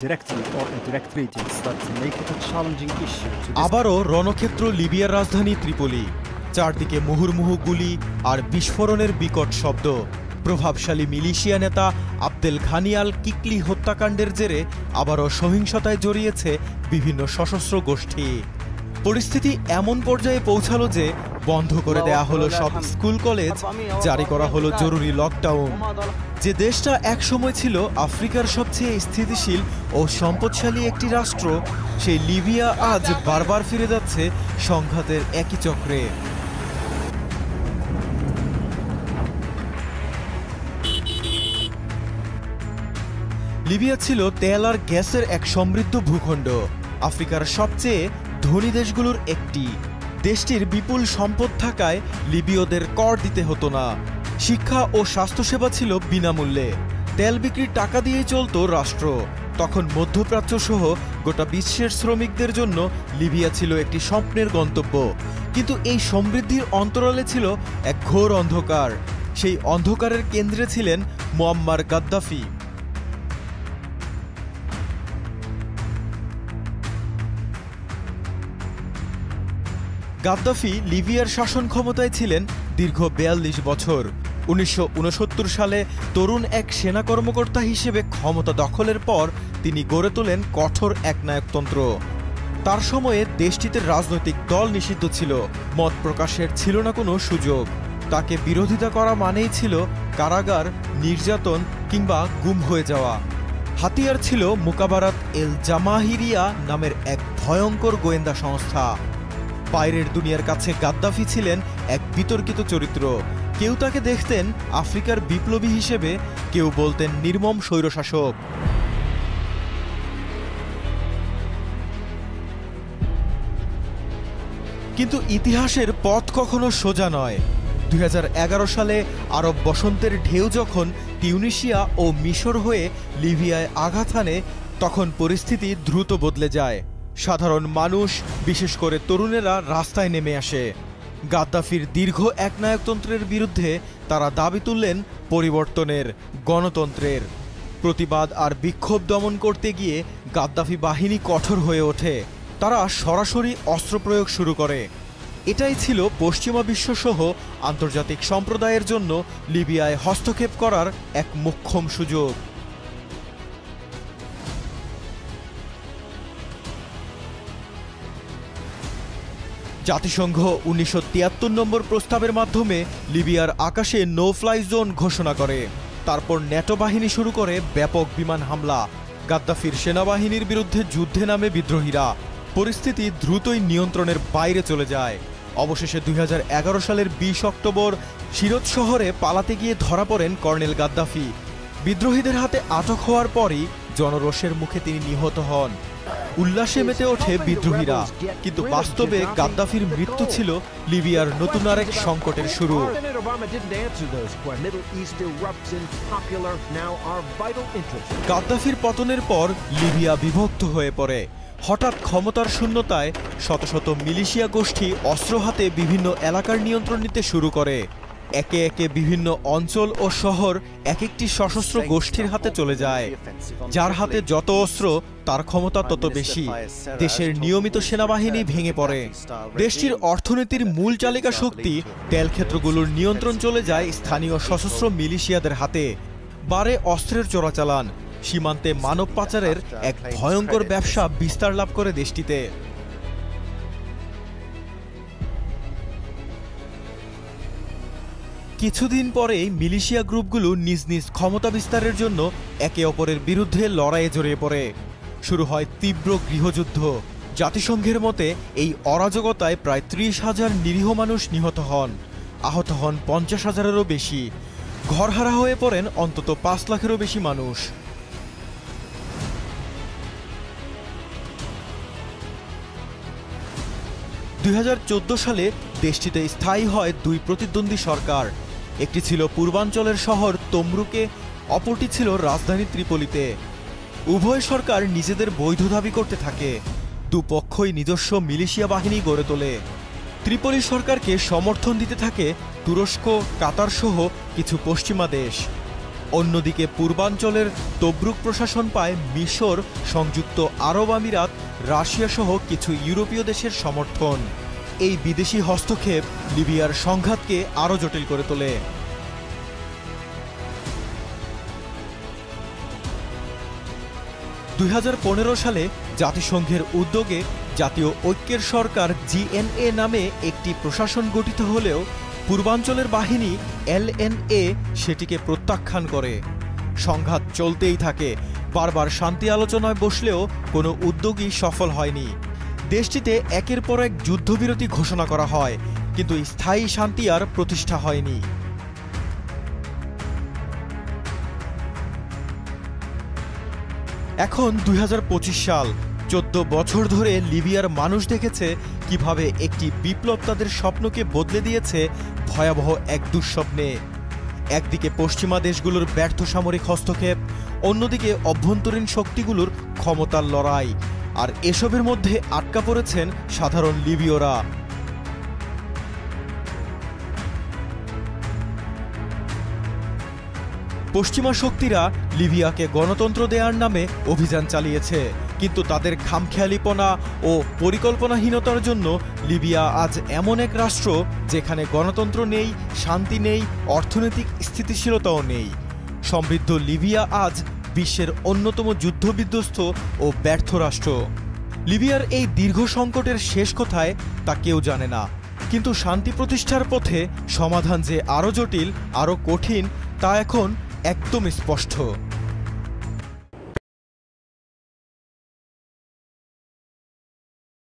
directly or indirectly things that make it a challenging issue to আবারও রণক্ষেত্র লিবিয়ার রাজধানী Tripoli. চারদিকে মুহুর্মুহু গুলি আর বিস্ফোরণের বিকট শব্দ। প্রভাবশালী মিলিশিয়া নেতা আবদেল ঘানি আল কিকলি হত্যাকাণ্ডের জেরে আবারও সহিংসতায় জড়িয়েছে বিভিন্ন সশস্ত্র গোষ্ঠী। পরিস্থিতি এমন পর্যায়ে পৌঁছালো যে বন্ধ করে দেয়া হলো সব স্কুল কলেজ, জারি করা হলো জরুরি লকডাউন। যে দেশটা একসময় ছিল আফ্রিকার সবচেয়ে স্থিতিশীল ও সম্পদশালী একটি রাষ্ট্র, সেই লিবিয়া আজ বারবার ফিরে যাচ্ছে সংঘাতের একই চক্রে। লিবিয়া ছিল তেল আর গ্যাসের এক সমৃদ্ধ ভূখণ্ড, আফ্রিকার সবচেয়ে ধনী দেশগুলোর একটি। দেশটির বিপুল সম্পদ থাকায় লিবীয়দের কর দিতে হতো না। শিক্ষা ও স্বাস্থ্যসেবা ছিল বিনামূল্যে। তেল বিক্রির টাকা দিয়েই চলত রাষ্ট্র। তখন মধ্যপ্রাচ্য সহ গোটা বিশ্বের শ্রমিকদের জন্য লিবিয়া ছিল একটি স্বপ্নের গন্তব্য। কিন্তু এই সমৃদ্ধির অন্তরালে ছিল এক ঘোর অন্ধকার। সেই অন্ধকারের কেন্দ্রে ছিলেন মুয়াম্মার গাদ্দাফি। গাদ্দাফি লিবিয়ার শাসন ক্ষমতায় ছিলেন দীর্ঘ ৪২ বছর। ১৯৬৯ সালে তরুণ এক সেনা কর্মকর্তা হিসেবে ক্ষমতা দখলের পর তিনি গড়ে তোলেন কঠোর একনায়কতন্ত্র। তার সময়ে দেশটিতে রাজনৈতিক দল নিষিদ্ধ ছিল, মত প্রকাশের ছিল না কোনো সুযোগ। তাকে বিরোধিতা করা মানেই ছিল কারাগার, নির্যাতন কিংবা গুম হয়ে যাওয়া। হাতিয়ার ছিল মুকাবারাত এল জামাহিরিয়া নামের এক ভয়ঙ্কর গোয়েন্দা সংস্থা। বাইরের দুনিয়ার কাছে গাদ্দাফি ছিলেন এক বিতর্কিত চরিত্র। কেউ তাকে দেখতেন আফ্রিকার বিপ্লবী হিসেবে, কেউ বলতেন নির্মম স্বৈরশাসক। কিন্তু ইতিহাসের পথ কখনো সোজা নয়। ২০১১ সালে আরব বসন্তের ঢেউ যখন তিউনিসিয়া ও মিশর হয়ে লিবিয়ায় আঘাত হানে, তখন পরিস্থিতি দ্রুত বদলে যায়। সাধারণ মানুষ, বিশেষ করে তরুণেরা রাস্তায় নেমে আসে। গাদ্দাফির দীর্ঘ একনায়কতন্ত্রের বিরুদ্ধে তারা দাবি তুললেন পরিবর্তনের, গণতন্ত্রের। প্রতিবাদ আর বিক্ষোভ দমন করতে গিয়ে গাদ্দাফি বাহিনী কঠোর হয়ে ওঠে। তারা সরাসরি অস্ত্র প্রয়োগ শুরু করে। এটাই ছিল পশ্চিমা বিশ্বসহ আন্তর্জাতিক সম্প্রদায়ের জন্য লিবিয়ায় হস্তক্ষেপ করার এক মোক্ষম সুযোগ। জাতিসংঘ ১৯৭৩ নম্বর প্রস্তাবের মাধ্যমে লিবিয়ার আকাশে নো ফ্লাই জোন ঘোষণা করে। তারপর ন্যাটো বাহিনী শুরু করে ব্যাপক বিমান হামলা। গাদ্দাফির সেনাবাহিনীর বিরুদ্ধে যুদ্ধে নামে বিদ্রোহীরা। পরিস্থিতি দ্রুতই নিয়ন্ত্রণের বাইরে চলে যায়। অবশেষে ২০১১ সালের ২০ অক্টোবর সিরত শহরে পালাতে গিয়ে ধরা পড়েন কর্নেল গাদ্দাফি। বিদ্রোহীদের হাতে আটক হওয়ার পরই জনরোষের মুখে তিনি নিহত হন। উল্লাসে মেতে ওঠে বিদ্রোহীরা, কিন্তু বাস্তবে গাদ্দাফির মৃত্যু ছিল লিবিয়ার নতুন আরেক সংকটের শুরু। গাদ্দাফির পতনের পর লিবিয়া বিভক্ত হয়ে পড়ে। হঠাৎ ক্ষমতার শূন্যতায় শত শত মিলিশিয়া গোষ্ঠী অস্ত্র হাতে বিভিন্ন এলাকার নিয়ন্ত্রণ নিতে শুরু করে। একে একে বিভিন্ন অঞ্চল ও শহর এক একটি সশস্ত্র গোষ্ঠীর হাতে চলে যায়। যার হাতে যত অস্ত্র, তার ক্ষমতা তত বেশি। দেশের নিয়মিত সেনাবাহিনী ভেঙে পড়ে। দেশটির অর্থনীতির মূল চালিকা শক্তি, তেল ক্ষেত্রগুলোর নিয়ন্ত্রণ চলে যায় স্থানীয় সশস্ত্র মিলিশিয়াদের হাতে। বাড়ে অস্ত্রের চোরাচালান। সীমান্তে মানব পাচারের এক ভয়ঙ্কর ব্যবসা বিস্তার লাভ করে দেশটিতে। কিছুদিন পরেই মিলিশিয়া গ্রুপগুলো নিজ নিজ ক্ষমতা বিস্তারের জন্য একে অপরের বিরুদ্ধে লড়াইয়ে জড়িয়ে পড়ে। শুরু হয় তীব্র গৃহযুদ্ধ। জাতিসংঘের মতে এই অরাজকতায় প্রায় ৩০,০০০ নিরীহ মানুষ নিহত হন, আহত হন ৫০,০০০-এরও বেশি। ঘরহারা হয়ে পড়েন অন্তত ৫ লাখেরও বেশি মানুষ। (২০১৪) সালে দেশটিতে স্থায়ী হয় দুই প্রতিদ্বন্দ্বী সরকার। একটি ছিল পূর্বাঞ্চলের শহর তমরুকে, অপরটি ছিল রাজধানী ত্রিপোলিতে। উভয় সরকার নিজেদের বৈধ দাবি করতে থাকে। দুপক্ষই নিজস্ব মিলিশিয়া বাহিনী গড়ে তোলে। ত্রিপোলি সরকারকে সমর্থন দিতে থাকে তুরস্ক, কাতার সহ কিছু পশ্চিমা দেশ। অন্যদিকে পূর্বাঞ্চলের তব্রুক প্রশাসন পায় মিশর, সংযুক্ত আরব আমিরাত, রাশিয়া সহ কিছু ইউরোপীয় দেশের সমর্থন। এই বিদেশি হস্তক্ষেপ লিবিয়ার সংঘাতকে আরও জটিল করে তোলে। 2015 সালে জাতিসংঘের উদ্যোগে জাতীয় ঐক্যের সরকার জিএনএ নামে একটি প্রশাসন গঠিত হলেও পূর্বাঞ্চলের বাহিনী এলএনএ সেটিকে প্রত্যাখ্যান করে। সংঘাত চলতেই থাকে, বারবার শান্তি আলোচনায় বসলেও কোনো উদ্যোগই সফল হয়নি। দেশটিতে একের পর এক যুদ্ধবিরতি ঘোষণা করা হয়, কিন্তু স্থায়ী শান্তি আর প্রতিষ্ঠা হয়নি। এখন 2025 সাল, 14 বছর ধরে লিবিয়ার মানুষ দেখেছে কিভাবে একটি বিপ্লব তাদের স্বপ্নকে বদলে দিয়েছে ভয়াবহ এক দুঃস্বপ্নে। একদিকে পশ্চিমা দেশগুলোর ব্যর্থ সামরিক হস্তক্ষেপ, অন্যদিকে অভ্যন্তরীণ শক্তিগুলোর ক্ষমতার লড়াই, আর এসবের মধ্যে আটকা পড়েছেন সাধারণ লিবীয়রা। পশ্চিমা শক্তিরা লিবিয়াকে গণতন্ত্র দেওয়ার নামে অভিযান চালিয়েছে, কিন্তু তাদের খামখেয়ালিপনা ও পরিকল্পনাহীনতার জন্য লিবিয়া আজ এমন এক রাষ্ট্র যেখানে গণতন্ত্র নেই, শান্তি নেই, অর্থনৈতিক স্থিতিশীলতাও নেই। সমৃদ্ধ লিবিয়া আজ বিশ্বের অন্যতম যুদ্ধবিধ্বস্ত ও ব্যর্থ রাষ্ট্র। লিবিয়ার এই দীর্ঘ সংকটের শেষ কোথায় তা কেউ জানে না, কিন্তু শান্তি প্রতিষ্ঠার পথে সমাধান যে আরও জটিল, আরও কঠিন তা এখন একদম স্পষ্ট।